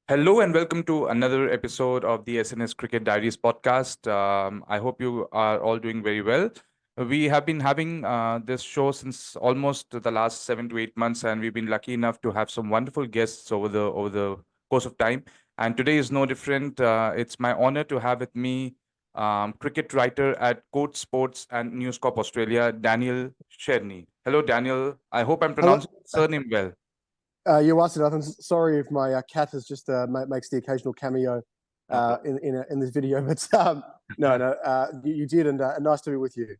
Hello and welcome to another episode of the SNS Cricket Diaries podcast. I hope you are all doing very well. We have been having this show since almost the last 7 to 8 months, and we've been lucky enough to have some wonderful guests over the course of time. And today is no different. It's my honor to have with me cricket writer at Court Sports and News Corp Australia, Daniel Cherny. Hello, Daniel. I hope I'm Hello. pronouncing the surname well. You asked it. I'm sorry if my cat has just makes the occasional cameo Uh, in this video, but no, you did, and nice to be with you.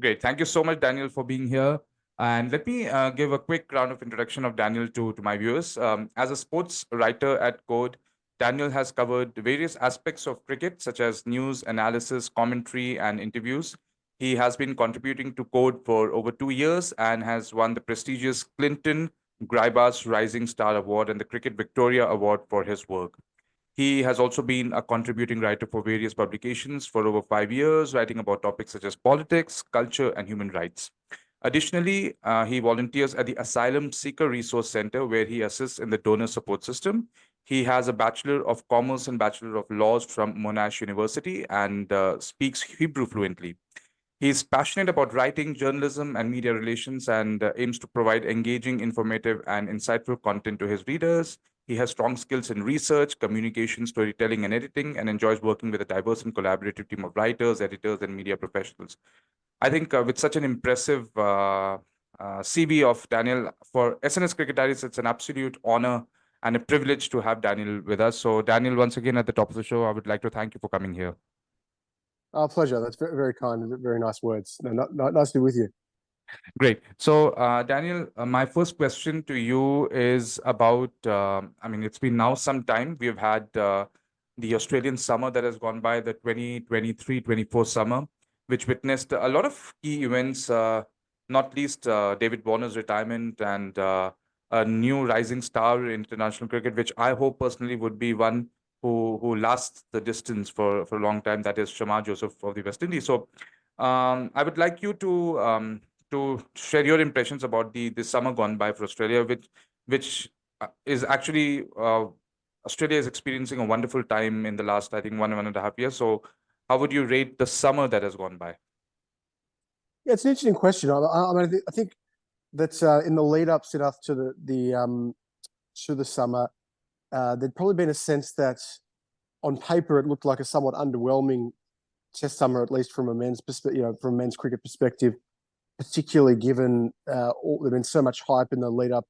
Great. Thank you so much, Daniel, for being here. And let me give a quick round of introduction of Daniel to my viewers. As a sports writer at Code, Daniel has covered various aspects of cricket, such as news, analysis, commentary, and interviews. He has been contributing to Code for over 2 years and has won the prestigious Clinton Gribas Rising Star Award and the Cricket Victoria Award for his work. He has also been a contributing writer for various publications for over 5 years, writing about topics such as politics, culture, and human rights. Additionally, he volunteers at the Asylum Seeker Resource Center, where he assists in the donor support system. He has a Bachelor of Commerce and Bachelor of Laws from Monash University and speaks Hebrew fluently. He's passionate about writing, journalism, and media relations and aims to provide engaging, informative, and insightful content to his readers. He has strong skills in research, communication, storytelling, and editing, and enjoys working with a diverse and collaborative team of writers, editors, and media professionals. I think with such an impressive CV of Daniel for SNS Cricket Diaries, it's an absolute honor and a privilege to have Daniel with us. So, Daniel, once again at the top of the show, I would like to thank you for coming here. Our pleasure. That's very, very kind and very nice words. No, nice to be with you. Great. So, Daniel, my first question to you is about, I mean, it's been now some time. We've had the Australian summer that has gone by, the 2023-24 summer, which witnessed a lot of key events, not least David Warner's retirement and a new rising star in international cricket, which I hope personally would be one who lasts the distance for a long time. That is Shamar Joseph of the West Indies. So, I would like you to share your impressions about the summer gone by for Australia, which is actually Australia is experiencing a wonderful time in the last, I think, 1.5 years. So, how would you rate the summer that has gone by? Yeah, it's an interesting question. I think that in the lead up set up to the summer, there'd probably been a sense that on paper it looked like a somewhat underwhelming Test summer, at least from a men's perspective, from a men's cricket perspective, particularly given there'd been so much hype in the lead up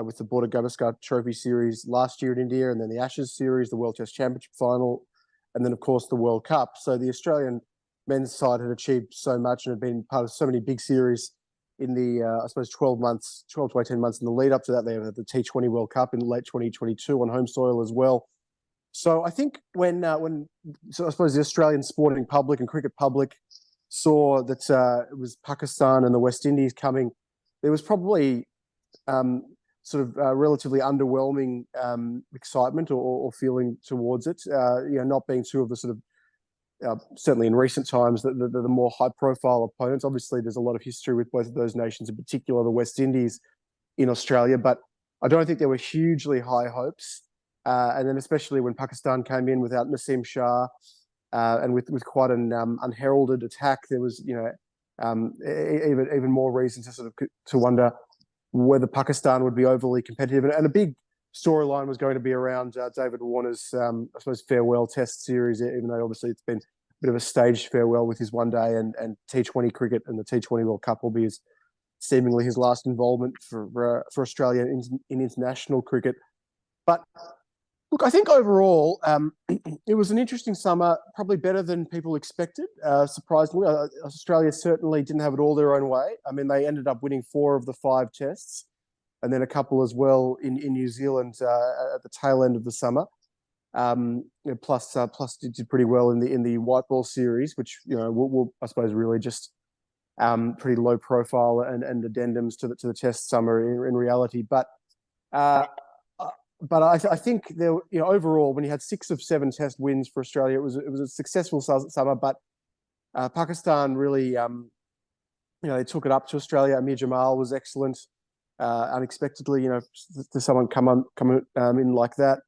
with the Border Gavaskar Trophy Series last year in India, and then the Ashes Series, the World Test Championship Final, and then of course the World Cup. So the Australian men's side had achieved so much and had been part of so many big series in the I suppose 12 to 18 months in the lead up to that. They had the T20 World Cup in late 2022 on home soil as well. So I think when I suppose the Australian sporting public and cricket public saw that it was Pakistan and the West Indies coming, there was probably relatively underwhelming excitement or feeling towards it. Not being two of the sort of certainly in recent times the more high profile opponents. Obviously, there's a lot of history with both of those nations, in particular the West Indies in Australia, but I don't think there were hugely high hopes. And then especially when Pakistan came in without Naseem Shah and with quite an unheralded attack, there was even more reason to wonder whether Pakistan would be overly competitive. And a big storyline was going to be around David Warner's I suppose farewell Test series, even though obviously it's been a bit of a staged farewell with his one day and T20 cricket, and the T20 World Cup will be seemingly his last involvement for Australia in international cricket. But look, I think overall, it was an interesting summer, probably better than people expected. Surprisingly, Australia certainly didn't have it all their own way. I mean, they ended up winning 4 of the 5 tests, and then a couple as well in New Zealand at the tail end of the summer. Plus did pretty well in the white ball series, which will I suppose really just pretty low profile and addendums to the test summer in reality, but. But I think there, overall, when you had 6 of 7 Test wins for Australia, it was a successful summer. But Pakistan really, they took it up to Australia. Amir Jamal was excellent, unexpectedly. To someone come in like that.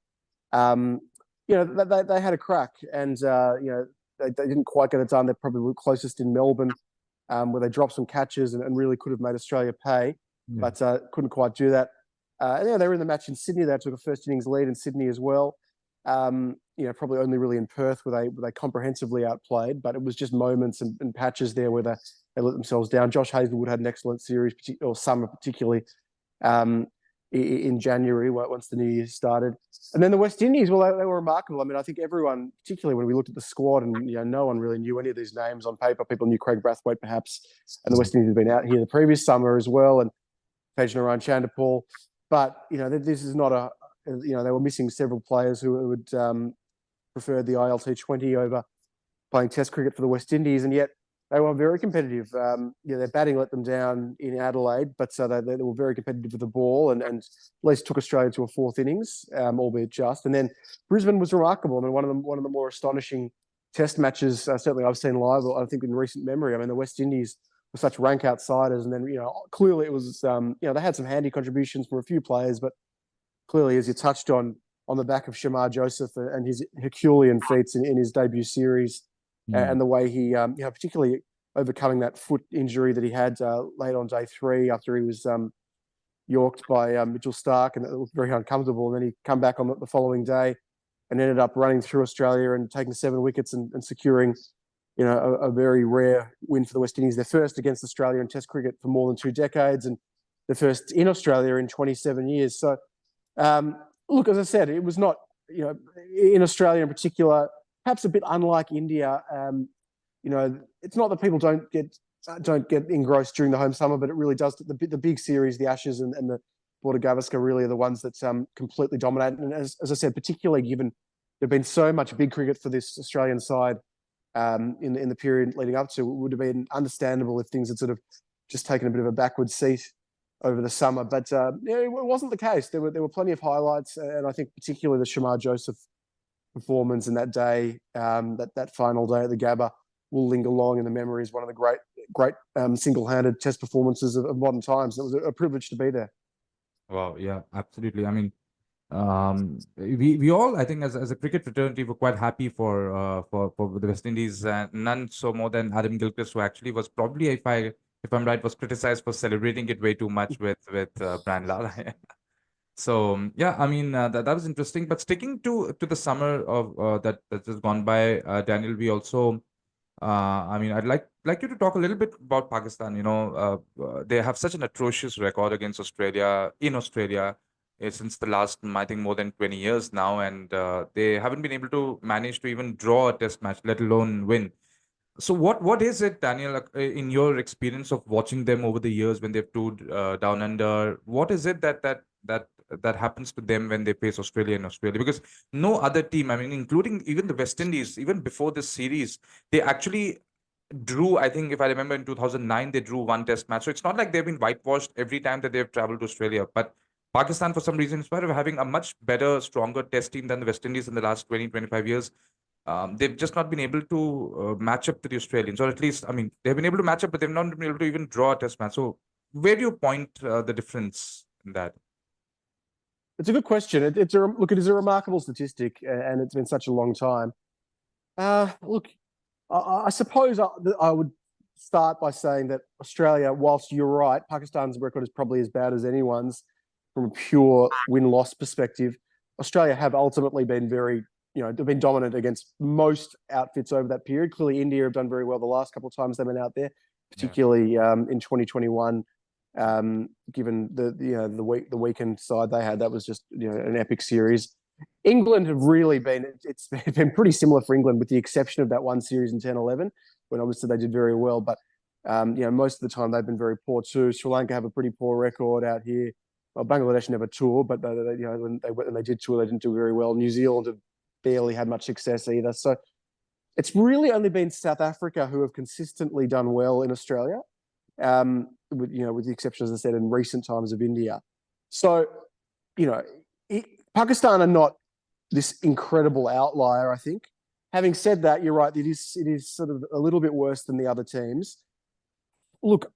They had a crack, and they didn't quite get it done. They're probably closest in Melbourne, where they dropped some catches and really could have made Australia pay, but couldn't quite do that. They were in the match in Sydney. They took a first innings lead in Sydney as well. Probably only really in Perth where they comprehensively outplayed, but it was just moments and patches there where they let themselves down. Josh Hazlewood had an excellent series, or summer particularly, in January once the new year started. And then the West Indies, well, they were remarkable. I mean, I think everyone, particularly when we looked at the squad, and no one really knew any of these names on paper. People knew Craig Brathwaite perhaps, and the West Indies had been out here the previous summer as well, and Pejnaran Chandapal. But this is not they were missing several players who would prefer the ILT20 over playing Test cricket for the West Indies, and yet they were very competitive. Their batting let them down in Adelaide, but they were very competitive with the ball, and at least took Australia to a fourth innings, albeit just. And then Brisbane was remarkable. I mean, one of the more astonishing Test matches certainly I've seen live, I think, in recent memory. I mean, the West Indies were such rank outsiders, and then clearly it was they had some handy contributions from a few players, but clearly, as you touched on the back of Shamar Joseph and his Herculean feats in his debut series, and the way he particularly overcoming that foot injury that he had late on day 3 after he was yorked by Mitchell Starc, and it looked very uncomfortable. And then he come back on the following day and ended up running through Australia and taking 7 wickets and securing a very rare win for the West Indies. Their first against Australia in Test cricket for more than 2 decades, and the first in Australia in 27 years. So, look, as I said, it was not, in Australia in particular, perhaps a bit unlike India. It's not that people don't get engrossed during the home summer, but it really does. The big series, the Ashes and the Border Gavaskar, really are the ones that completely dominate. And as I said, particularly given there've been so much big cricket for this Australian side in the period leading up to, it would have been understandable if things had sort of just taken a bit of a backward seat over the summer. But it wasn't the case. There were plenty of highlights, and I think particularly the Shamar Joseph performance in that day, that final day at the Gabba, will linger long in the memory as one of the great single-handed Test performances of modern times. It was a privilege to be there. Wow, yeah, absolutely. I mean, we all, I think, as a cricket fraternity, were quite happy for the West Indies, and none so more than Adam Gilchrist, who actually was probably, if I'm right, was criticized for celebrating it way too much with Brian Lara. So yeah, I mean, that was interesting. But sticking to the summer of that has gone by, Daniel, we also. I mean, I'd like you to talk a little bit about Pakistan. They have such an atrocious record against Australia in Australia since the last, I think, more than 20 years now, and they haven't been able to manage to even draw a Test match, let alone win. So what is it, Daniel, in your experience of watching them over the years when they've toured down under? What is it that happens to them when they face Australia in Australia? Because no other team, I mean, including even the West Indies, even before this series, they actually drew, I think, if I remember, in 2009, they drew 1 Test match. So it's not like they've been whitewashed every time that they've traveled to Australia. But Pakistan, for some reason, in spite of having a much better, stronger Test team than the West Indies in the last 20, 25 years, they've just not been able to match up to the Australians, or at least, I mean, they've been able to match up, but they've not been able to even draw a Test match. So where do you point the difference in that? It's a good question. It is a remarkable statistic, and it's been such a long time. Look, I suppose I would start by saying that Australia, whilst you're right, Pakistan's record is probably as bad as anyone's from a pure win-loss perspective. Australia have ultimately been they've been dominant against most outfits over that period. Clearly, India have done very well the last couple of times they've been out there, particularly in 2021. Given the weekend side they had, that was just an epic series. England have really it's been pretty similar for England, with the exception of that one series in 10-11, when obviously they did very well. But most of the time they've been very poor too. Sri Lanka have a pretty poor record out here. Well, Bangladesh never toured, but when they did tour, they didn't do very well. New Zealand have barely had much success either. So it's really only been South Africa who have consistently done well in Australia, with the exception, as I said, in recent times, of India. So, Pakistan are not this incredible outlier, I think. Having said that, you're right. It is sort of a little bit worse than the other teams. Look,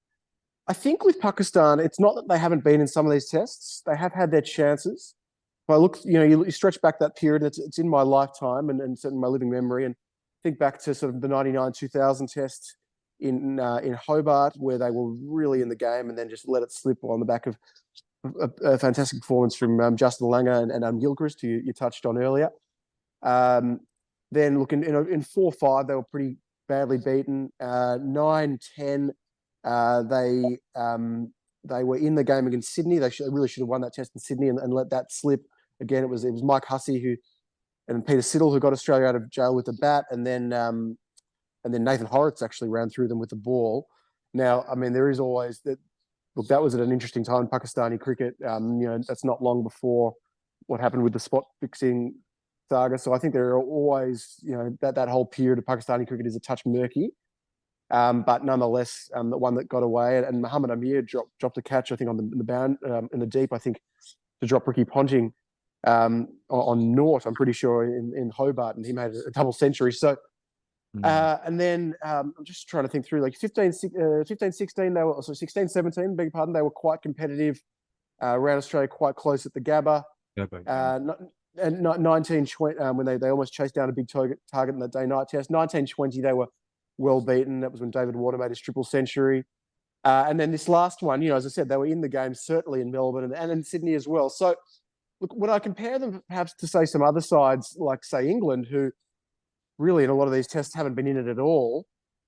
I think with Pakistan, it's not that they haven't been in some of these tests. They have had their chances. I look, you stretch back that period, it's in my lifetime and certainly my living memory, and think back to sort of the 99-2000 test in Hobart, where they were really in the game and then just let it slip on the back of a fantastic performance from Justin Langer and Adam Gilchrist, who you touched on earlier. Then look, in 4-5, they were pretty badly beaten. 9-10, they were in the game against Sydney. They really should have won that test in Sydney and let that slip. Again, it was Mike Hussey and Peter Siddle who got Australia out of jail with the bat, and then Nathan Horrocks actually ran through them with the ball. Now, I mean, there is always that. Look, that was at an interesting time in Pakistani cricket. That's not long before what happened with the spot fixing saga. So I think there are always, that whole period of Pakistani cricket is a touch murky. But nonetheless, the one that got away, and Muhammad Amir dropped a catch, I think, in the bound in the deep, I think, to drop Ricky Ponting on Nort, I'm pretty sure, in Hobart, and he made a double century. So, and then I'm just trying to think through, like 15, 16, they were, so 16, 17, beg your pardon, they were quite competitive around Australia, quite close at the Gabba. And 1920, when they almost chased down a big target in the day-night test. 1920, they were well beaten. That was when David Warner made his triple century. And then this last one, as I said, they were in the game, certainly in Melbourne and in Sydney as well. So, look, when I compare them perhaps to, say, some other sides, like, say, England, who really in a lot of these tests haven't been in it at all,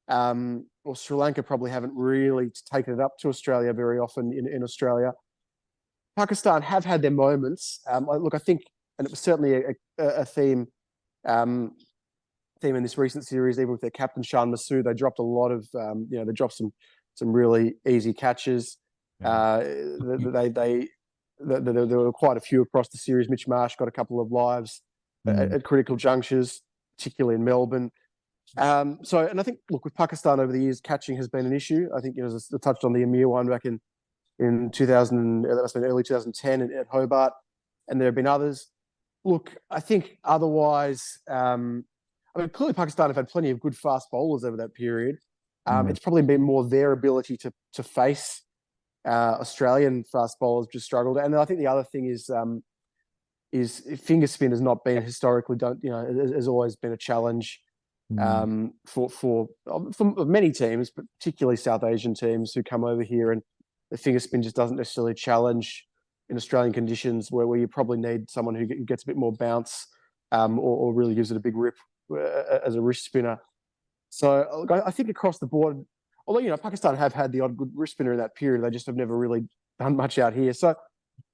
or Sri Lanka probably haven't really taken it up to Australia very often in Australia. Pakistan have had their moments. Look, I think, and it was certainly a theme in this recent series, even with their captain Shan Masood, they dropped a lot of, they dropped some really easy catches. There were quite a few across the series. Mitch Marsh got a couple of lives at critical junctures, particularly in Melbourne. And I think, look, with Pakistan over the years, catching has been an issue. I think, as I touched on the Amir one back in 2000, that must have been early 2010 at Hobart, and there have been others. Look, I think otherwise, clearly Pakistan have had plenty of good fast bowlers over that period. It's probably been more their ability to face Australian fast bowlers just struggled. And I think the other thing is finger spin has not been historically done. Has always been a challenge for many teams, but particularly South Asian teams who come over here, and the finger spin just doesn't necessarily challenge in Australian conditions, where you probably need someone who gets a bit more bounce, or really gives it a big rip as a wrist spinner. So I think across the board, although Pakistan have had the odd good wrist spinner in that period, they just have never really done much out here. So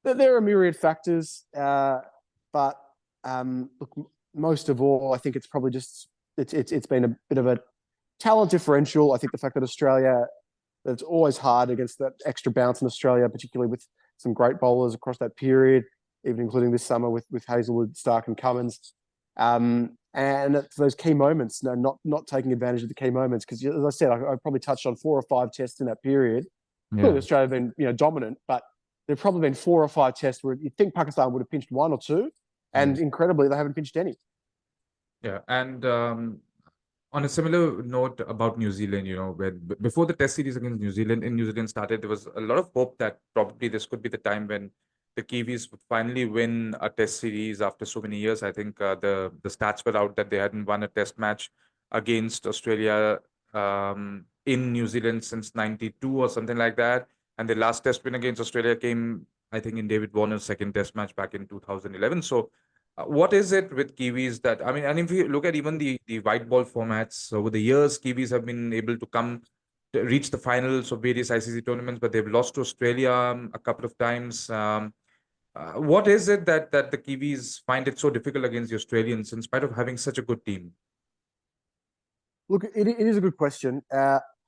there are myriad factors, but look, most of all, I think it's probably just it's been a bit of a talent differential. I think the fact that Australia, that it's always hard against that extra bounce in Australia, particularly with some great bowlers across that period, even including this summer with Hazlewood, Starc and Cummins. And it's those key moments, not taking advantage of the key moments, because, as I said, I probably touched on 4 or 5 tests in that period. Clearly, Australia have been dominant, but there've probably been 4 or 5 tests where you think Pakistan would have pinched 1 or 2, and incredibly, they haven't pinched any. Yeah, and on a similar note about New Zealand, before the Test series against New Zealand started, there was a lot of hope that probably this could be the time when the Kiwis would finally win a Test series after so many years. I think the stats were out that they hadn't won a Test match against Australia in New Zealand since '92 or something like that. And the last Test win against Australia came, I think, in David Warner's second Test match back in 2011. So what is it with Kiwis that, and if you look at even the white ball formats over the years, Kiwis have been able to reach the finals of various ICC tournaments, but they've lost to Australia a couple of times. What is it that the Kiwis find it so difficult against the Australians in spite of having such a good team? Look, it is a good question.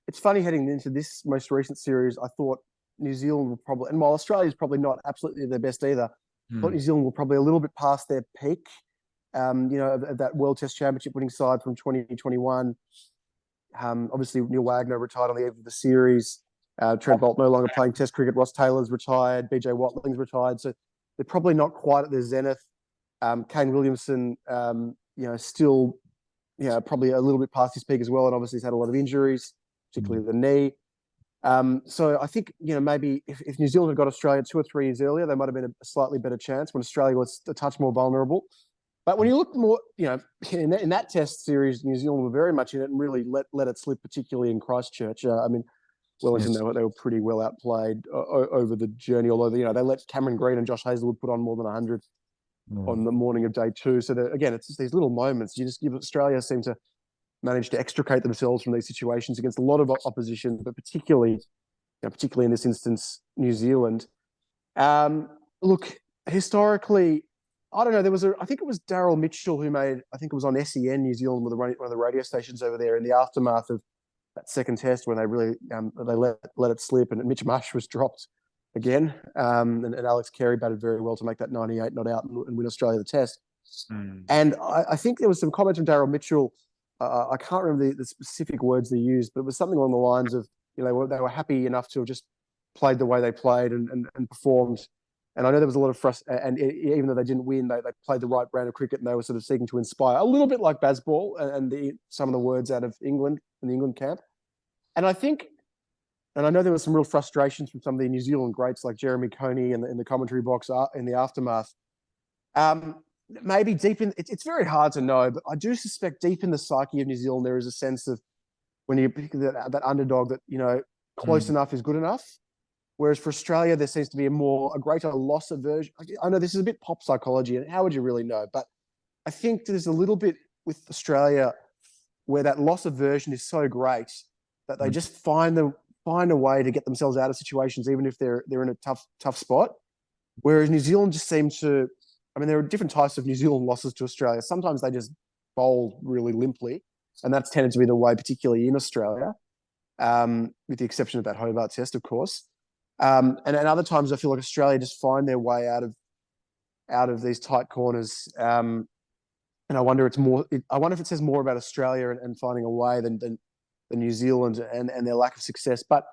It's funny, heading into this most recent series, I thought New Zealand will probably, and while Australia's probably not absolutely their best either, I thought New Zealand were probably a little bit past their peak, of that World Test Championship winning side from 2021. Obviously, Neil Wagner retired on the eve of the series. Trent Bolt no longer playing Test cricket. Ross Taylor's retired. BJ Watling's retired. So they're probably not quite at their zenith. Kane Williamson, still, probably a little bit past his peak as well. And obviously he's had a lot of injuries, particularly the knee. So I think, maybe if New Zealand had got Australia 2 or 3 years earlier, they might have been a slightly better chance when Australia was a touch more vulnerable. But when you look more, in that test series, New Zealand were very much in it and really let it slip, particularly in Christchurch. Wellington, Yes. they were pretty well outplayed over the journey, although, they let Cameron Green and Josh Hazlewood put on more than 100 on the morning of day 2. So again, it's just these little moments. You just give Australia seem to manage to extricate themselves from these situations against a lot of opposition, but particularly in this instance, New Zealand. Look, historically, I don't know. I think it was Daryl Mitchell who made, I think it was on SEN New Zealand, with one of the radio stations over there, in the aftermath of that second test when they really they let it slip, and Mitch Marsh was dropped again, and Alex Carey batted very well to make that 98 not out and win Australia the test. Mm. And I think there was some comments from Daryl Mitchell. I can't remember the specific words they used, but it was something along the lines of, they were happy enough to have just played the way they played and performed. And I know there was a lot of frustration, and even though they didn't win, they played the right brand of cricket, and they were sort of seeking to inspire, a little bit like Bazball and some of the words out of England in the England camp. And I think, and I know there was some real frustrations from some of the New Zealand greats like Jeremy Coney in the commentary box in the aftermath. Maybe it's very hard to know, but I do suspect deep in the psyche of New Zealand, there is a sense of, when you pick that underdog, that, close Mm. enough is good enough. Whereas for Australia, there seems to be a greater loss aversion. I know this is a bit pop psychology, and how would you really know? But I think there's a little bit with Australia where that loss aversion is so great that they Mm. just find a way to get themselves out of situations, even if they're in a tough spot. Whereas New Zealand just seems to, there are different types of New Zealand losses to Australia. Sometimes they just bowl really limply, and that's tended to be the way, particularly in Australia, with the exception of that Hobart test, of course. And other times I feel like Australia just find their way out of these tight corners. And I wonder if it says more about Australia and finding a way than New Zealand and their lack of success. But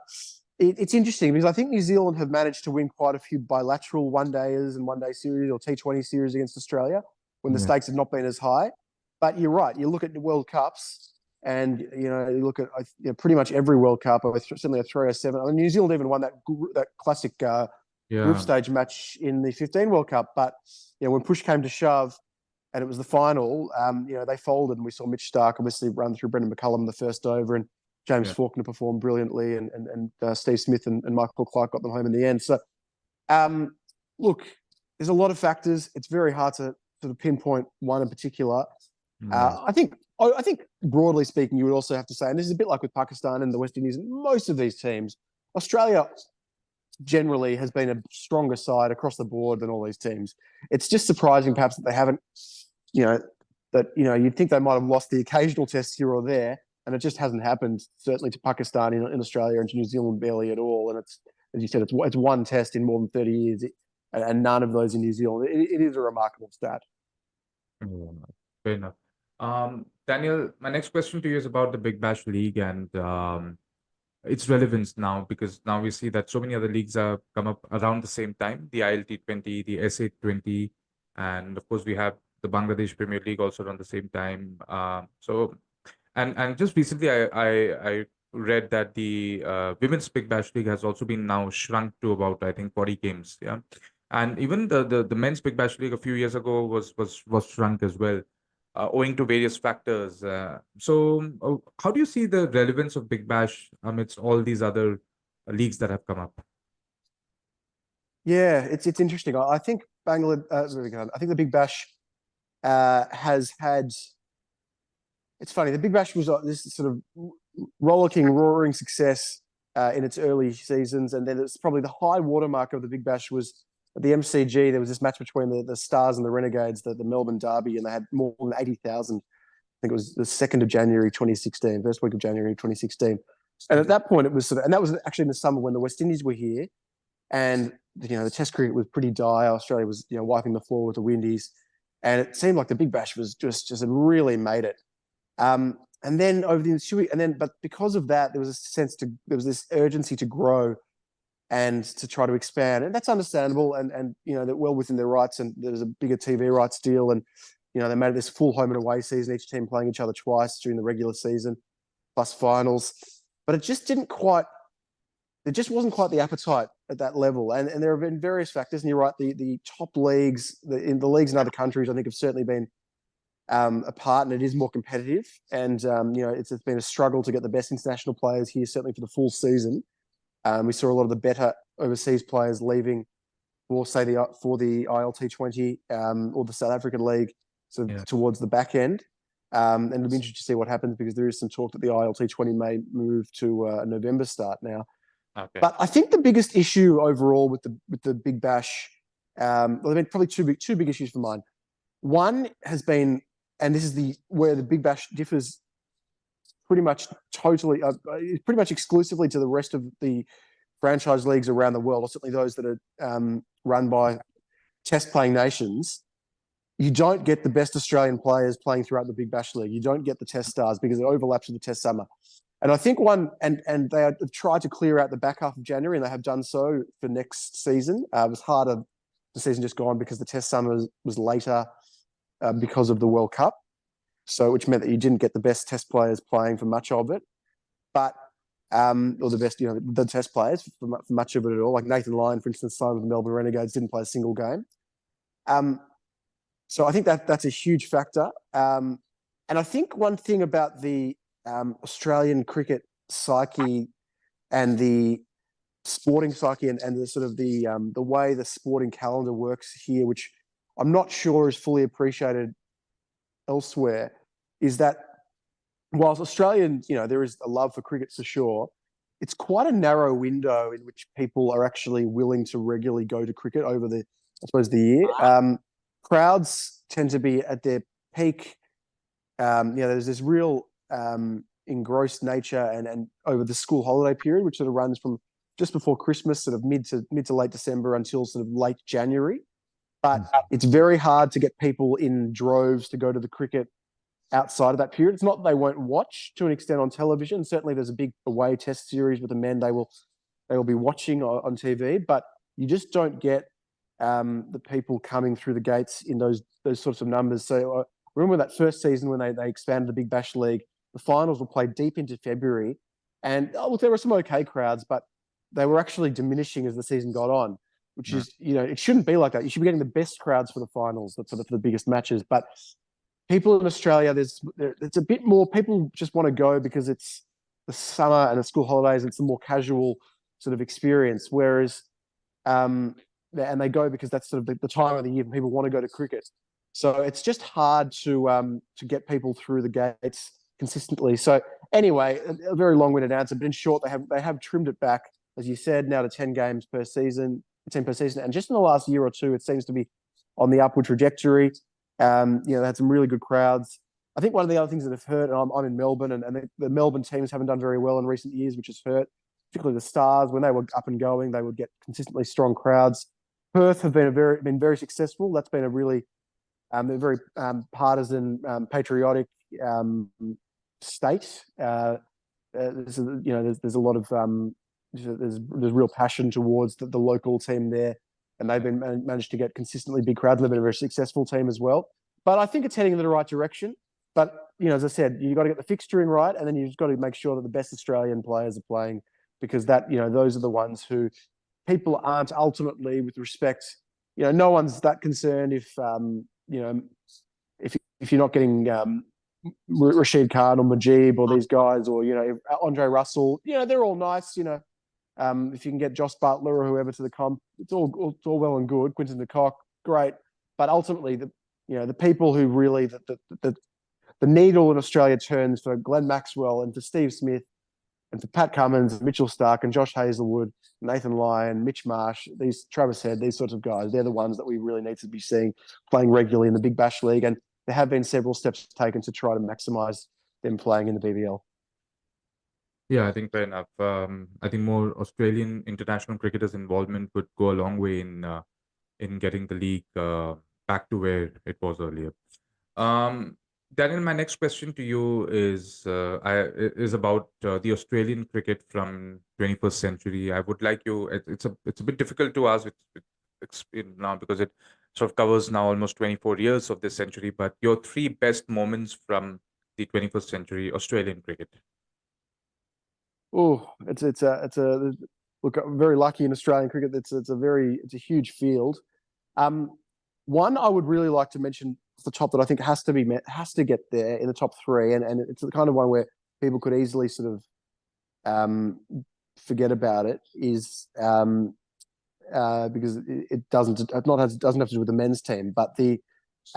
it's interesting because I think New Zealand have managed to win quite a few bilateral one-dayers and one-day series or T20 series against Australia when the Yeah. stakes have not been as high. But you're right. You look at the World Cups, and you look at pretty much every World Cup. Certainly a 307. New Zealand even won that classic group Yeah. stage match in the 15 World Cup. But when push came to shove, and it was the final, they folded, and we saw Mitch Starc obviously run through Brendan McCullum in the first over, and James Yeah. Faulkner performed brilliantly, and Steve Smith and Michael Clark got them home in the end. So, look, there's a lot of factors. It's very hard to sort of pinpoint one in particular. Yes. I think broadly speaking, you would also have to say, and this is a bit like with Pakistan and the West Indies, and most of these teams, Australia generally has been a stronger side across the board than all these teams. It's just surprising, perhaps, that they haven't, you'd think they might have lost the occasional test here or there, and it just hasn't happened, certainly to Pakistan in Australia, and to New Zealand barely at all. And it's, as you said, it's one test in more than 30 years, and none of those in New Zealand. It is a remarkable stat. Yeah. Fair enough. Daniel, my next question to you is about the Big Bash League and its relevance now, because now we see that so many other leagues have come up around the same time, the ILT20, the SA20, and of course we have the Bangladesh Premier League also around the same time. And just recently I read that the Women's Big Bash League has also been now shrunk to about, I think, 40 games. Yeah. And even the Men's Big Bash League a few years ago was shrunk as well, owing to various factors. How do you see the relevance of Big Bash amidst all these other leagues that have come up? Yeah, it's interesting. I think Bangladesh. I think the Big Bash has had. It's funny. The Big Bash was this sort of rollicking, roaring success in its early seasons, and then it's probably the high watermark of the Big Bash was at the MCG. There was this match between the Stars and the Renegades, the Melbourne Derby, and they had more than 80,000. I think it was the 2nd of January 2016, first week of January 2016. And at that point, it was and that was actually in the summer when the West Indies were here, and the Test cricket was pretty dire. Australia was wiping the floor with the Windies, and it seemed like the Big Bash was just really made it. And then over the ensuing, but because of that, there was this urgency to grow and to try to expand, and that's understandable, and they're well within their rights, and there's a bigger TV rights deal, and they made this full home and away season, each team playing each other twice during the regular season, plus finals, but it just didn't quite there just wasn't quite the appetite at that level. And there have been various factors, and you're right, the top leagues, in the leagues in other countries, I think have certainly been a part, and it is more competitive. And it's been a struggle to get the best international players here, certainly for the full season. We saw a lot of the better overseas players leaving for, say, the ILT20 or the South African League, towards the back end. And it'll be interesting to see what happens, because there is some talk that the ILT20 may move to a November start now. Okay. But I think the biggest issue overall with the Big Bash, there have been probably two big issues for mine. One has been, and this is where the Big Bash differs pretty much exclusively to the rest of the franchise leagues around the world, or certainly those that are run by test-playing nations. You don't get the best Australian players playing throughout the Big Bash League. You don't get the test stars because it overlaps with the test summer. And I think and they have tried to clear out the back half of January, and they have done so for next season. It was harder the season just gone because the test summer was later because of the World Cup. So, which meant that you didn't get the best test players playing for much of it. But, or the best, the test players for much of it at all. Like Nathan Lyon, for instance, signed with the Melbourne Renegades, didn't play a single game. So I think that's a huge factor. And I think one thing about the Australian cricket psyche and the sporting psyche and the sort of the way the sporting calendar works here, which I'm not sure is fully appreciated elsewhere, is that whilst Australian, there is a love for cricket for sure, it's quite a narrow window in which people are actually willing to regularly go to cricket over the year. Crowds tend to be at their peak. There's this real engrossed nature and over the school holiday period, which sort of runs from just before Christmas, sort of mid to late December until sort of late January. But it's very hard to get people in droves to go to the cricket outside of that period. It's not that they won't watch to an extent on television. Certainly there's a big away test series with the men they will be watching on TV, but you just don't get the people coming through the gates in those sorts of numbers. So I remember that first season when they expanded the Big Bash League, the finals were played deep into February, and look, there were some okay crowds, but they were actually diminishing as the season got on, which is, it shouldn't be like that. You should be getting the best crowds for the finals, for the biggest matches. But people in Australia, it's a bit more, people just want to go because it's the summer and the school holidays, and it's a more casual sort of experience. Whereas, and they go because that's sort of the time of the year when people want to go to cricket. So it's just hard to get people through the gates consistently. So anyway, a very long-winded answer, but in short, they have trimmed it back, as you said, now to 10 games per season, 10 per season. And just in the last year or two, it seems to be on the upward trajectory. They had some really good crowds. I think one of the other things that have hurt, and I'm in Melbourne, and the Melbourne teams haven't done very well in recent years, which has hurt, particularly the Stars. When they were up and going, they would get consistently strong crowds. Perth have been very successful. That's been a really very partisan, patriotic state. There's a lot of there's real passion towards the local team there, and they've been managed to get consistently big crowds. They've been a very successful team as well. But I think it's heading in the right direction. But as I said, you've got to get the fixturing right, and then you've just got to make sure that the best Australian players are playing, because those are the ones who people aren't ultimately, with respect. No one's that concerned if you're not getting Rashid Khan or Majib or these guys, or Andre Russell. They're all nice. If you can get Joss Butler or whoever to the comp, it's all well and good. Quinton de Kock, great. But ultimately, the people who really the needle in Australia turns for Glenn Maxwell and for Steve Smith and for Pat Cummins, Mitchell Starc and Josh Hazlewood, Nathan Lyon, Mitch Marsh, Travis Head, these sorts of guys. They're the ones that we really need to be seeing playing regularly in the Big Bash League. And there have been several steps taken to try to maximise them playing in the BBL. Yeah, I think fair enough. I think more Australian international cricketers' involvement would go a long way in getting the league back to where it was earlier. Daniel, my next question to you is about the Australian cricket from 21st century. I would like you. It's a bit difficult to ask now, because it sort of covers now almost 24 years of this century. But your three best moments from the 21st century Australian cricket. Oh, there's look, I'm very lucky in Australian cricket. It's a huge field. One I would really like to mention off the top that I think has to get there in the top three, and it's the kind of one where people could easily sort of forget about it, is because it doesn't have to do with the men's team, but the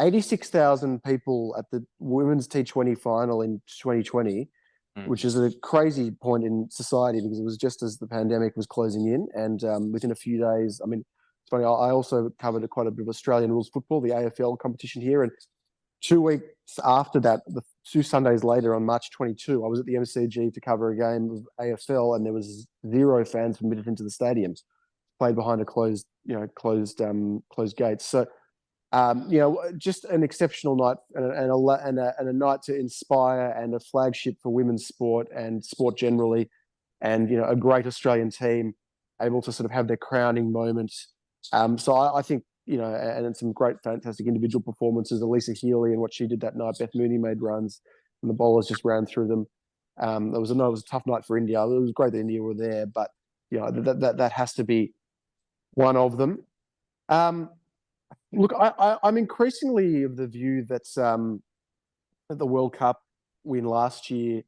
86,000 people at the women's T20 final in 2020, which is a crazy point in society because it was just as the pandemic was closing in, and within a few days, I mean, it's funny, I also covered quite a bit of Australian rules football, the AFL competition here, and 2 weeks after that, 2 Sundays later on March 22, I was at the MCG to cover a game of AFL, and there was 0 fans permitted into the stadium, played behind a closed gates. So, just an exceptional night and a night to inspire, and a flagship for women's sport and sport generally, and a great Australian team able to sort of have their crowning moment. So I think and some great, fantastic individual performances. Elisa Healy and what she did that night. Beth Mooney made runs, and the bowlers just ran through them. It was a tough night for India. It was great that India were there, but that has to be one of them. Look, I'm increasingly of the view that the World Cup win last year,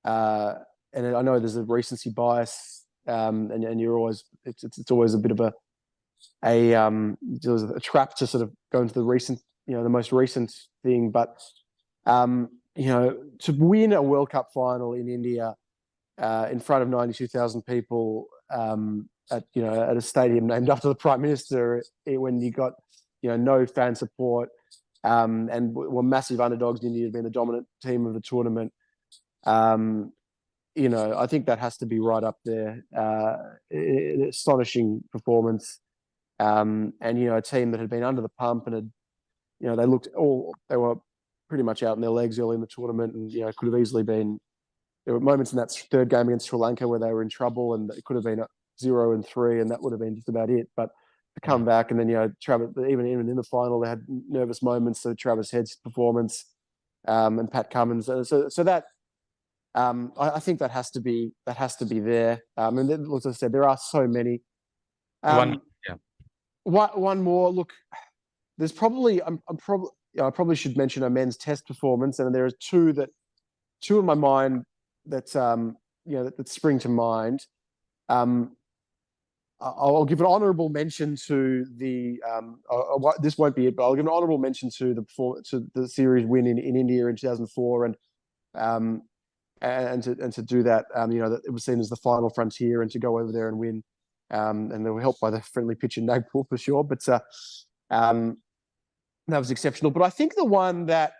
and I know there's a recency bias, and you're always it's always a bit of a trap to sort of go into the recent, the most recent thing, but to win a World Cup final in India in front of 92,000 people at a stadium named after the Prime Minister, when you got no fan support, and were massive underdogs. India had been the dominant team of the tournament. I think that has to be right up there. An astonishing performance, and a team that had been under the pump and had, they were pretty much out in their legs early in the tournament, and could have easily been. There were moments in that third game against Sri Lanka where they were in trouble, and it could have been 0-3, and that would have been just about it. But to come back, and then Travis, even in the final, they had nervous moments. So Travis Head's performance, and Pat Cummins. So that I think that has to be there. And then, as I said, there are so many. One more. Look, there's probably I probably should mention a men's test performance, and there are two in my mind that that spring to mind. I'll give an honourable mention to the. This won't be it, but I'll give an honourable mention to the series win in India in 2004, and to do that. That it was seen as the final frontier, and to go over there and win. And they were helped by the friendly pitch in Nagpur for sure, but that was exceptional. But I think the one that,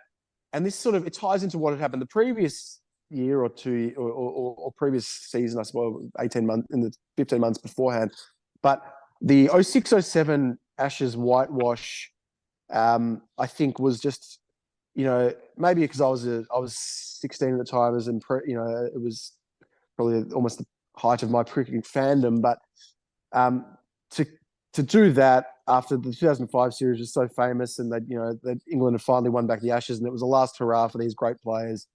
and this sort of, it ties into what had happened the previous year or two, or previous season, I suppose, 18 months, in the 15 months beforehand. But the 06-07 Ashes whitewash, I think was just, maybe because I was 16 at the time, it was probably almost the height of my cricketing fandom, but to do that after the 2005 series was so famous, and that England had finally won back the Ashes, and it was the last hurrah for these great players,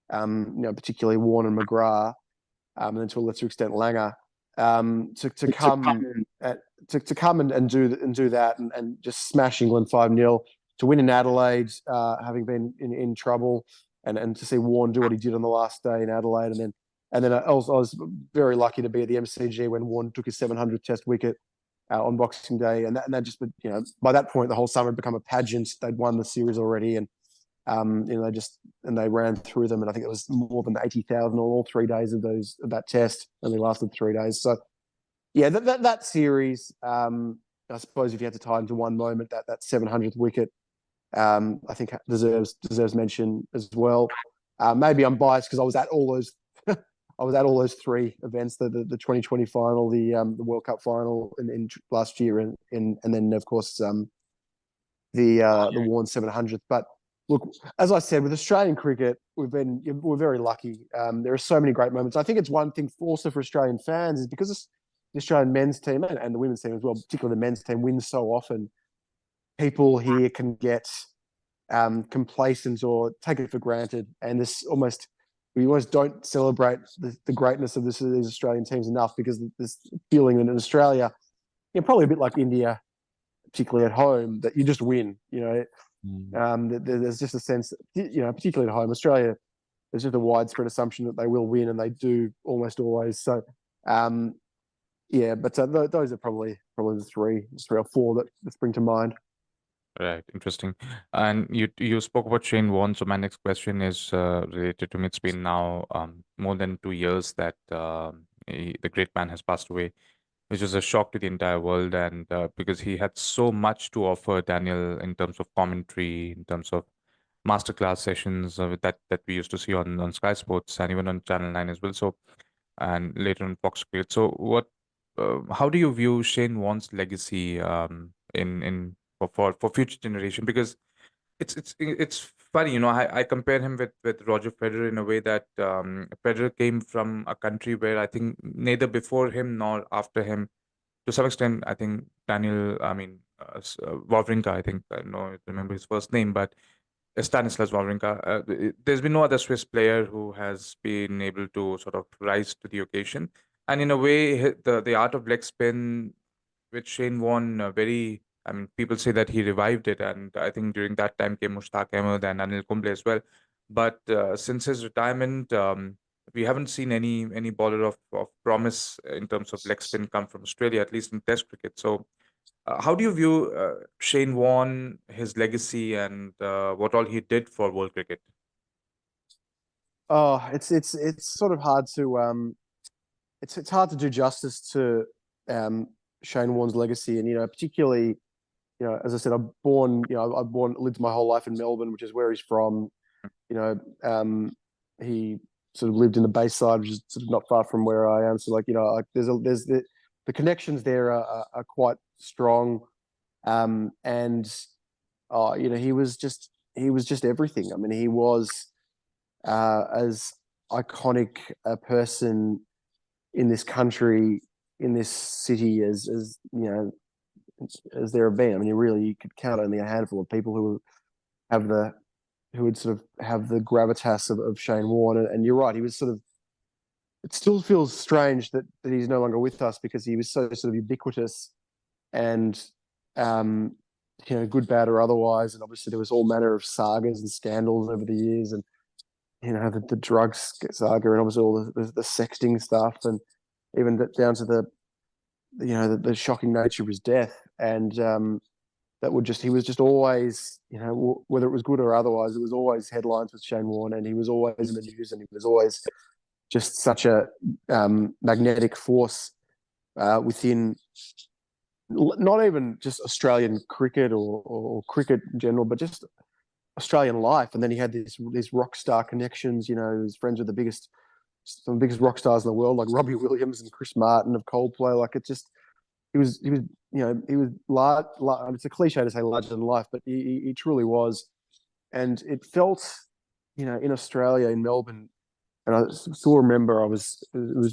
particularly Warne and McGrath, and then to a lesser extent Langer, to come and do that, and just smash England 5-0, to win in Adelaide, having been in trouble, and to see Warne do what he did on the last day in Adelaide, and then I was very lucky to be at the MCG when Warne took his 700th Test wicket on Boxing Day, and that just, by that point the whole summer had become a pageant. They'd won the series already, and they ran through them, and I think it was more than 80,000 on all 3 days of that Test. Only lasted 3 days, so yeah, that series. I suppose if you had to tie into one moment, that 700th wicket, I think deserves mention as well. Maybe I'm biased because I was at all those. I was at all those 3 events: the 2020 final, the World Cup final in last year, and then of course the Warne 700th. But look, as I said, with Australian cricket, we're very lucky. There are so many great moments. I think it's one thing also for Australian fans is because the Australian men's team and the women's team as well, particularly the men's team, wins so often. People here can get complacent or take it for granted, and this almost we always don't celebrate the greatness of these Australian teams enough, because this feeling that in Australia, probably a bit like India, particularly at home, that you just win. There's just a sense that, particularly at home, Australia, there's just a widespread assumption that they will win, and they do almost always. So, but those are probably the three or four that spring to mind. Right, interesting. And you spoke about Shane Warne, so my next question is related to me. It's been now more than 2 years that the great man has passed away, which was a shock to the entire world, and because he had so much to offer, Daniel, in terms of commentary, in terms of masterclass sessions that we used to see on Sky Sports and even on Channel 9 as well. So, and later on Fox Cricket. So, how do you view Shane Warne's legacy in for future generation? Because it's funny, I compare him with Roger Federer in a way that Federer came from a country where I think neither before him nor after him, to some extent, I think Wawrinka, I think I don't know, remember his first name, but Stanislas Wawrinka. There's been no other Swiss player who has been able to sort of rise to the occasion. And in a way, the art of leg spin, which Shane Warne people say that he revived it. And I think during that time came Mushtaq Ahmed and Anil Kumble as well. But since his retirement, we haven't seen any bowler of promise in terms of leg spin come from Australia, at least in Test cricket. So how do you view Shane Warne, his legacy, and what all he did for world cricket? Oh, it's sort of hard to it's hard to do justice to Shane Warne's legacy, and particularly, as I said, lived my whole life in Melbourne, which is where he's from. He sort of lived in the Bayside, which is sort of not far from where I am. So, there's the connections there are quite strong, and he was just everything. I mean, he was as iconic a person in this country, in this city, as there have been. I mean, you could count only a handful of people who would sort of have the gravitas of Shane Warne. And you're right, he was sort of. It still feels strange that he's no longer with us, because he was so sort of ubiquitous, and good, bad, or otherwise. And obviously there was all manner of sagas and scandals over the years, and the drugs saga, and obviously all the sexting stuff, and even down to the shocking nature of his death. And he was just always, whether it was good or otherwise, it was always headlines with Shane Warne, and he was always in the news, and he was always just such a magnetic force within not even just Australian cricket or cricket in general, but just Australian life. And then he had these rock star connections. He was friends with some of the biggest rock stars in the world, like Robbie Williams and Chris Martin of Coldplay. Like, he was large. It's a cliche to say larger than life, but he truly was. And it felt, in Australia, in Melbourne, and I still remember it was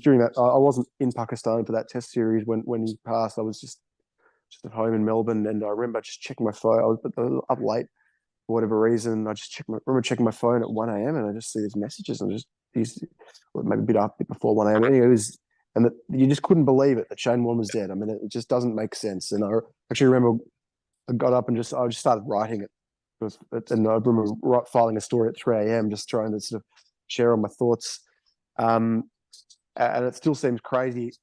during that, I wasn't in Pakistan for that Test series when he passed. I was just at home in Melbourne, and I remember just checking my phone. I was up late for whatever reason. I just remember checking my phone at 1 a.m. and I just see these messages, and maybe a bit before 1 a.m. Anyway, and that you just couldn't believe it, that Shane Warne was dead. I mean, it just doesn't make sense. And I actually remember I got up and I just started writing it. And I remember filing a story at 3 a.m. just trying to sort of share all my thoughts. And it still seems crazy.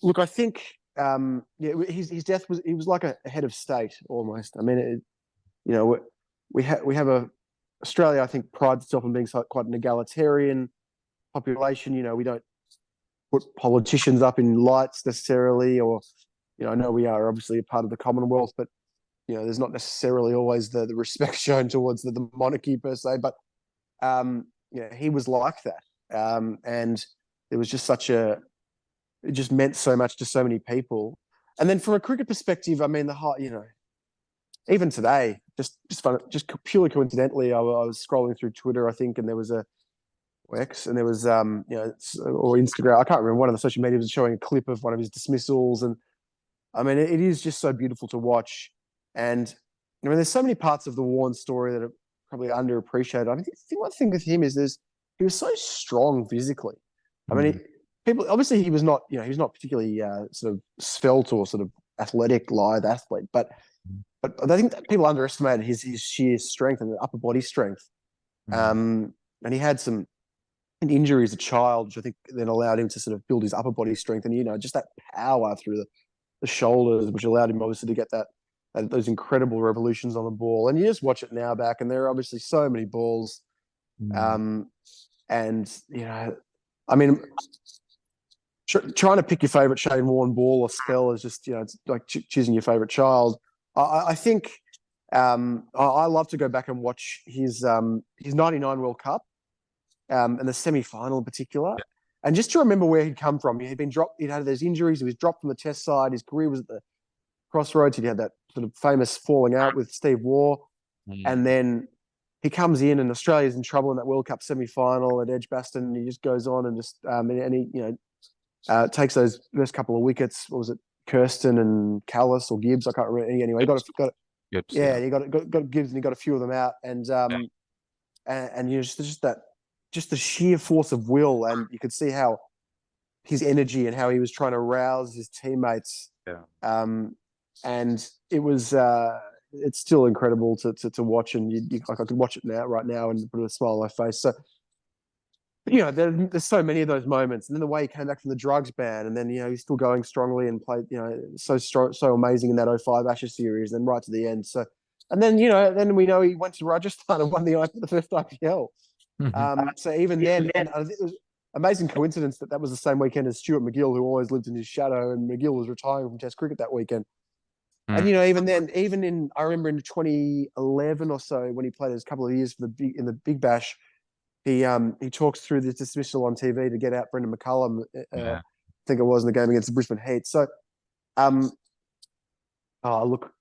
Look, I think his death he was like a head of state almost. I mean, we have Australia, I think, prides itself on being quite an egalitarian population. We don't put politicians up in lights necessarily, or I know we are obviously a part of the Commonwealth, but there's not necessarily always the respect shown towards the monarchy per se. But he was like that, and it was just it just meant so much to so many people. And then from a cricket perspective, I mean, even today, just purely coincidentally, I was scrolling through Twitter, I think, and there was X, and there was or Instagram, I can't remember, one of the social media was showing a clip of one of his dismissals. And I mean, it is just so beautiful to watch. And there's so many parts of the Warne story that are probably underappreciated. I mean, the one thing with him is he was so strong physically. I mean, Mm. people obviously he was not, he was not particularly sort of svelte or sort of athletic, lithe athlete, but I think that people underestimated his sheer strength and upper body strength. Mm. And he had some an injury as a child, which I think then allowed him to sort of build his upper body strength and just that power through the shoulders, which allowed him obviously to get those incredible revolutions on the ball. And you just watch it now back, and there are obviously so many balls. Mm. Um, and I mean, trying to pick your favorite Shane Warne ball or spell is just it's like choosing your favorite child. I think I love to go back and watch his '99 World Cup and the semi-final in particular. Yeah. And just to remember where he'd come from, he'd been dropped. He'd had those injuries. He was dropped from the Test side. His career was at the crossroads. He'd had that sort of famous falling out with Steve Waugh, and Mm. then he comes in, and Australia's in trouble in that World Cup semi-final at Edgbaston. And he just goes on and just and he takes those first couple of wickets. What was it? Kirsten and Callis or Gibbs? I can't remember. Anyway, he got Gibbs, yeah, yeah. he got Gibbs, and he got a few of them out, Yeah. and just the sheer force of will, and you could see how his energy and how he was trying to rouse his teammates. Yeah. And it's still incredible to watch, and like I could watch it right now and put a smile on my face. So, there's so many of those moments, and then the way he came back from the drugs ban, and then he's still going strongly and played so strong, so amazing in that '05 Ashes series, and then right to the end. So, and then then we know he went to Rajasthan and won the first IPL. Mhm. So even then, and I think it was amazing coincidence that was the same weekend as Stuart McGill, who always lived in his shadow, and McGill was retiring from Test cricket that weekend. And Mm. even then, I remember in 2011 or so when he played his couple of years for the Big Bash, he talks through the dismissal on TV to get out Brendan McCullum. I Yeah. think it was in the game against the Brisbane Heat. So, look,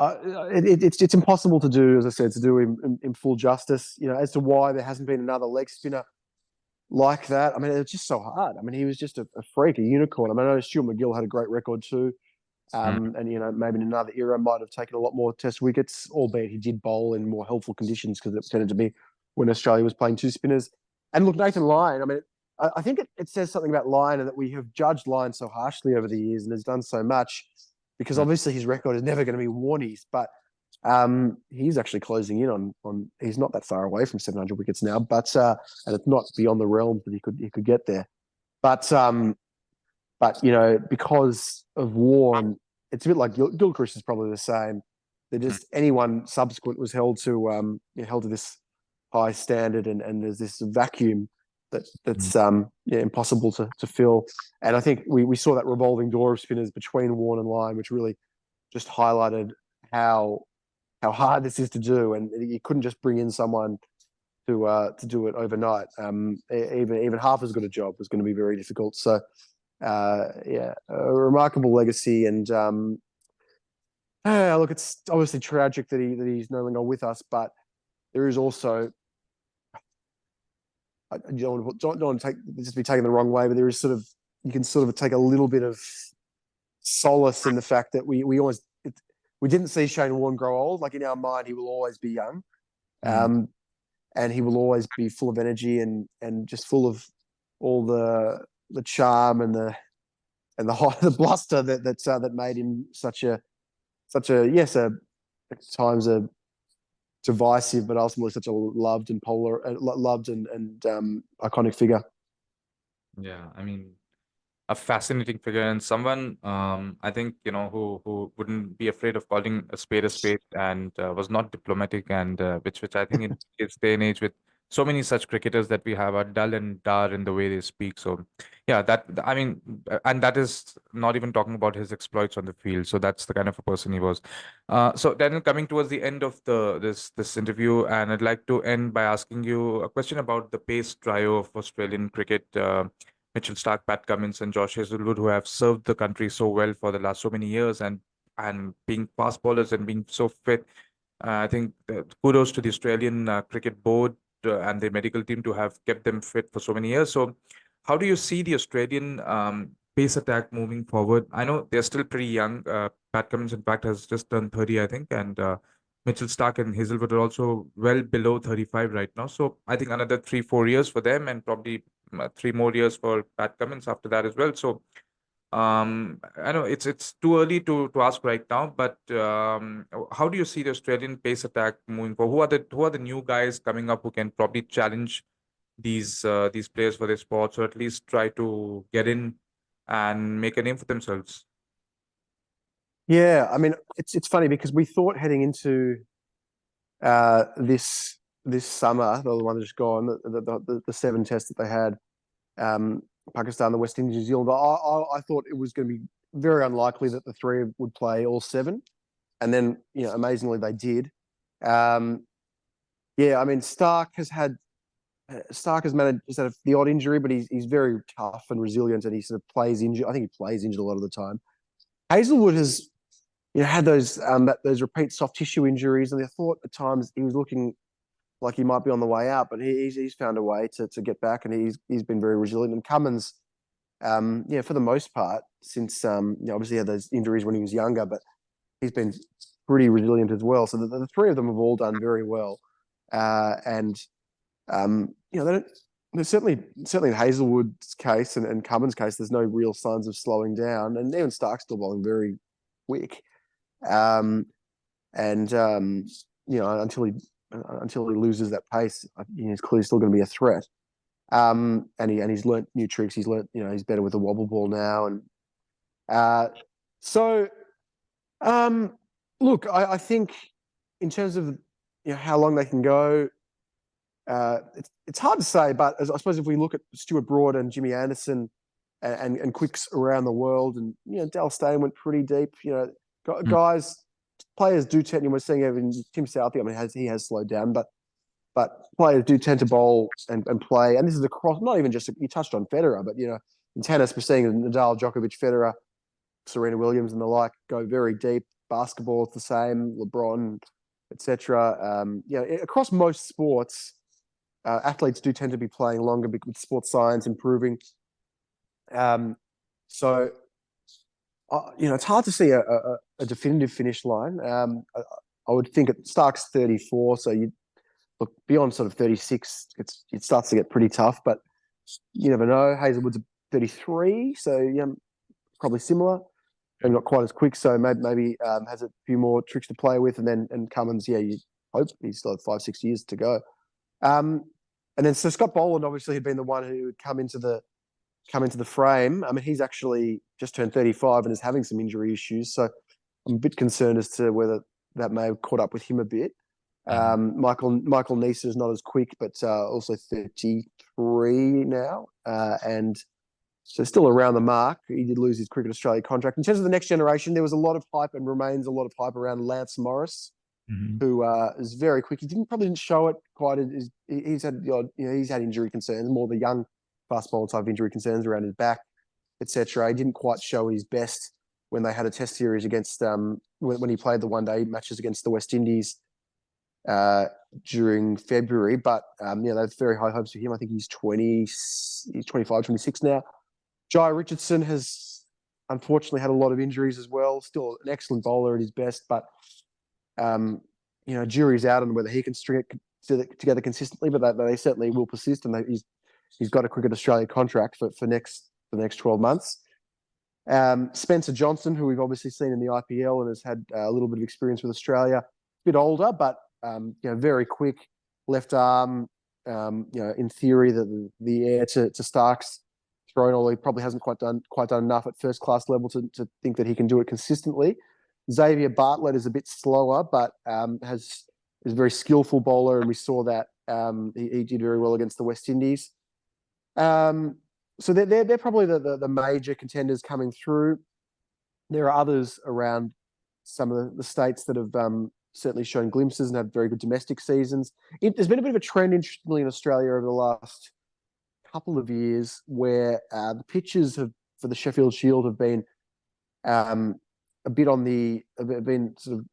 it's impossible to do, as I said, to do in full justice. As to why there hasn't been another leg spinner like that. I mean, it's just so hard. I mean, he was just a freak, a unicorn. I mean, I know Stuart McGill had a great record too. Mm. And maybe in another era might have taken a lot more Test wickets, albeit he did bowl in more helpful conditions because it tended to be when Australia was playing two spinners. And look, Nathan Lyon. I mean, I think it says something about Lyon, and that we have judged Lyon so harshly over the years and has done so much, because Mm. obviously his record is never going to be Warnie's, but he's actually closing in on. He's not that far away from 700 wickets now, but and it's not beyond the realms that he could get there. But because of war, and it's a bit like Gilchrist is probably the same. That Mm. just anyone subsequent was held to this high standard, and there's this vacuum Mm. that's impossible to fill. And I think we saw that revolving door of spinners between Warne and Lyon, which really just highlighted how hard this is to do, and you couldn't just bring in someone to do it overnight. Even half as good a job was going to be very difficult. So, a remarkable legacy, and look, it's obviously tragic that he's no longer with us, but there is also, I don't want to take this to be taken the wrong way, but there is you can sort of take a little bit of solace in the fact that we didn't see Shane Warne grow old. Like, in our mind, he will always be young. Mm. And he will always be full of energy and just full of all the charm and the bluster that made him such a yes, at times a divisive, but ultimately such a loved and iconic figure. Yeah. I mean, a fascinating figure, and someone, I think, who wouldn't be afraid of calling a spade, and was not diplomatic, and which I think in this day and age, with so many such cricketers that we have, are dull and dour in the way they speak. So yeah, I mean, and that is not even talking about his exploits on the field. So that's the kind of a person he was. So Daniel, coming towards the end of this interview, and I'd like to end by asking you a question about the pace trio of Australian cricket. Mitchell Starc, Pat Cummins, and Josh Hazlewood, who have served the country so well for the last so many years, and being fast bowlers and being so fit. I think kudos to the Australian Cricket Board and their medical team to have kept them fit for so many years. So, how do you see the Australian pace attack moving forward? I know they're still pretty young. Pat Cummins, in fact, has just turned 30, I think, and Mitchell Stark and Hazelwood are also well below 35 right now. So I think another 3-4 years for them, and probably 3 more years for Pat Cummins after that as well. So I know it's too early to ask right now, but how do you see the Australian pace attack moving forward? Who are the new guys coming up who can probably challenge these players for their spots, or at least try to get in and make a name for themselves? Yeah, I mean, it's funny because we thought heading into this summer, the one that's just gone, the seven tests that they had, Pakistan, the West Indies, New Zealand. I thought it was going to be very unlikely that the three would play all seven, and then amazingly they did. Yeah, I mean Stark has managed just had the odd injury, but he's very tough and resilient, and he sort of plays injured. I think he plays injured a lot of the time. Hazelwood has had those repeat soft tissue injuries, and I thought at times he was looking like he might be on the way out, but he's found a way to get back, and he's been very resilient. And Cummins, for the most part, since obviously he had those injuries when he was younger, but he's been pretty resilient as well. So the three of them have all done very well, and they don't. There's certainly in Hazelwood's case and Cummins' case, there's no real signs of slowing down, and even Stark's still bowling very quick. Um, and until he loses that pace, he's clearly still going to be a threat. And he's learnt new tricks. He's learnt, he's better with the wobble ball now. And so, look, I think in terms of how long they can go, it's hard to say. But I suppose if we look at Stuart Broad and Jimmy Anderson and quicks around the world, and Dal Steyn went pretty deep. Guys, players do tend. We're seeing even Tim Southey. I mean, he has slowed down, but players do tend to bowl and play. And this is across, not even just you touched on Federer, but in tennis we're seeing Nadal, Djokovic, Federer, Serena Williams, and the like go very deep. Basketball is the same. LeBron, etc. Across most sports, athletes do tend to be playing longer with sports science improving. So it's hard to see a definitive finish line. I would think Stark's 34, so you look beyond sort of 36. It starts to get pretty tough, but you never know. Hazelwood's 33, so probably similar, and not quite as quick. So maybe has a few more tricks to play with, and Cummins, you hope he's still had 5-6 years to go. And then so Scott Boland obviously had been the one who would come into the frame. I mean, he's actually just turned 35 and is having some injury issues. So I'm a bit concerned as to whether that may have caught up with him a bit. Michael Neser is not as quick, but also 33 now, and so still around the mark. He did lose his Cricket Australia contract. In terms of the next generation, there was a lot of hype and remains a lot of hype around Lance Morris, who is very quick. He probably didn't show it quite. He's had he's had injury concerns, more the young fast bowler type injury concerns around his back, etc. He didn't quite show his best when they had a test series against when he played the one-day matches against the West Indies during February. But they have very high hopes for him. I think he's 25, 26 now. Jai Richardson has unfortunately had a lot of injuries as well. Still an excellent bowler at his best, but jury's out on whether he can string it together consistently. But they certainly will persist, and he's got a Cricket Australia contract for the next 12 months. Spencer Johnson, who we've obviously seen in the IPL and has had a little bit of experience with Australia, a bit older, but very quick left arm. In theory, the heir to Stark's throwing, although he probably hasn't quite done enough at first class level to think that he can do it consistently. Xavier Bartlett is a bit slower, but is a very skillful bowler, and we saw that he did very well against the West Indies. So they're probably the major contenders coming through. There are others around some of the states that have certainly shown glimpses and had very good domestic seasons. There's been a bit of a trend, interestingly, in Australia over the last couple of years where the pitches for the Sheffield Shield have been a bit on the have been sort of,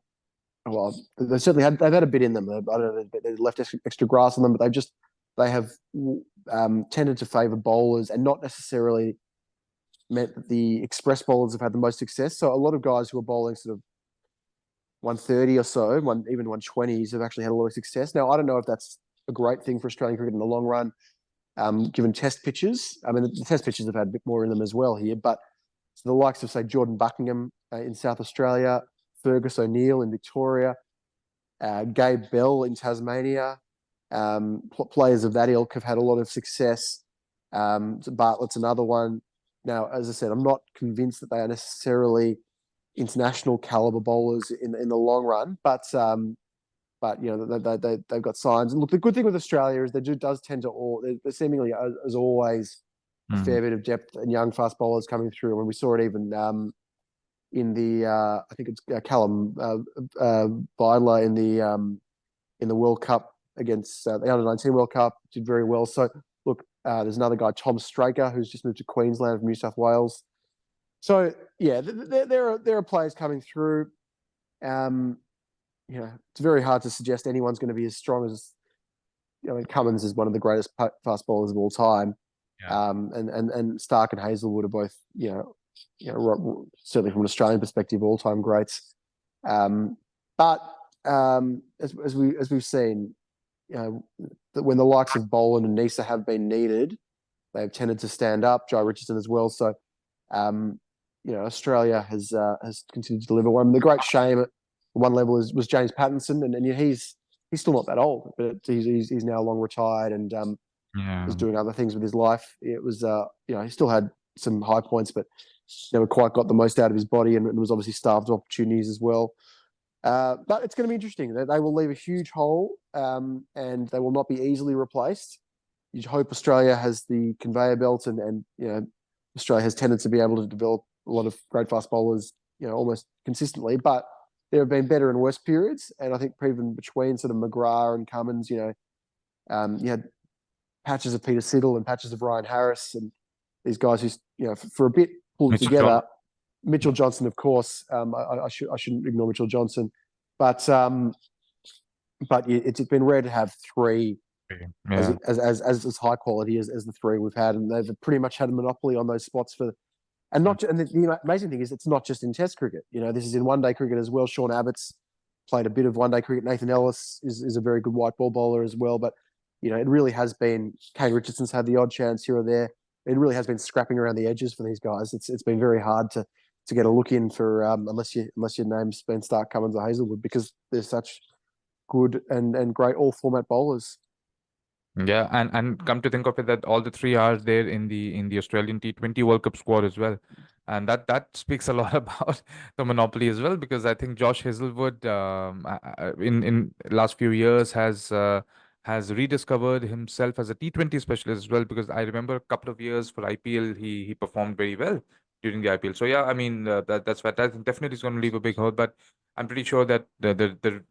well, they've had a bit in them. I don't know, they've left extra grass on them, but they have tended to favour bowlers and not necessarily meant that the express bowlers have had the most success. So a lot of guys who are bowling sort of 130 or so, even 120s have actually had a lot of success. Now, I don't know if that's a great thing for Australian cricket in the long run, given test pitches. I mean, the test pitches have had a bit more in them as well here, but so the likes of, say, Jordan Buckingham in South Australia, Fergus O'Neill in Victoria, Gabe Bell in Tasmania, players of that ilk have had a lot of success. Bartlett's another one. Now, as I said, I'm not convinced that they are necessarily international caliber bowlers in the long run, but they've got signs. And look, the good thing with Australia is does tend to there seemingly as always a fair bit of depth and young fast bowlers coming through. And we saw it even in the I think it's Callum Bidler in the World Cup against the Under-19 World Cup, did very well. So look, there's another guy, Tom Straker, who's just moved to Queensland from New South Wales. So yeah, there are players coming through. It's very hard to suggest anyone's going to be as strong as Cummins is one of the greatest fast bowlers of all time. Yeah. And Starc and Hazlewood are both certainly from an Australian perspective, all-time greats. But as we've seen, that when the likes of Boland and Nisa have been needed, they've tended to stand up. Joe Richardson as well. So, Australia has continued to deliver. One of the great shame at one level was James Pattinson, and he's still not that old, but he's now long retired and is doing other things with his life. It was he still had some high points, but never quite got the most out of his body, and was obviously starved of opportunities as well. But it's going to be interesting. They will leave a huge hole, and they will not be easily replaced. You hope Australia has the conveyor belt, and Australia has tended to be able to develop a lot of great fast bowlers, almost consistently. But there have been better and worse periods, and I think even between sort of McGrath and Cummins, you had patches of Peter Siddle and patches of Ryan Harris, and these guys who, for a bit pulled it together. Mitchell Johnson, of course. I shouldn't ignore Mitchell Johnson, but it's been rare to have three as high quality as the three we've had, and they've pretty much had a monopoly on those spots for. And the amazing thing is, it's not just in Test cricket. This is in one-day cricket as well. Sean Abbott's played a bit of one-day cricket. Nathan Ellis is a very good white ball bowler as well. But it really has been. Kane Richardson's had the odd chance here or there. It really has been scrapping around the edges for these guys. It's been very hard to get a look in for unless your name's been Starc, Cummins, or Hazlewood, because they're such good and great all format bowlers. Yeah, and come to think of it, that all the three are there in the Australian T20 World Cup squad as well, and that speaks a lot about the monopoly as well, because I think Josh Hazlewood in last few years has rediscovered himself as a T20 specialist as well, because I remember a couple of years for IPL he performed very well during the IPL. So yeah, I mean that's definitely is going to leave a big hole, but I'm pretty sure that the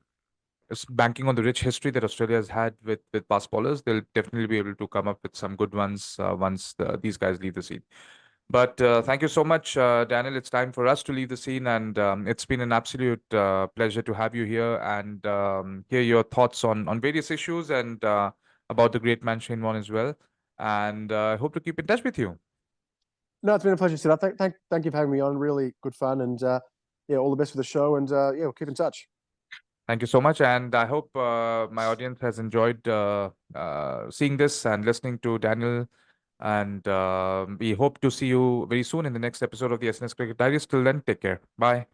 banking on the rich history that Australia has had with fast bowlers, they'll definitely be able to come up with some good ones once these guys leave the scene. But thank you so much, Daniel. It's time for us to leave the scene, and it's been an absolute pleasure to have you here and hear your thoughts on various issues and about the great man Shane Warne as well. And I hope to keep in touch with you. No, it's been a pleasure, Sid. Thank you for having me on. Really good fun, and all the best for the show. And we'll keep in touch. Thank you so much, and I hope my audience has enjoyed seeing this and listening to Daniel. And we hope to see you very soon in the next episode of the SNS Cricket Diaries. Till then, take care. Bye.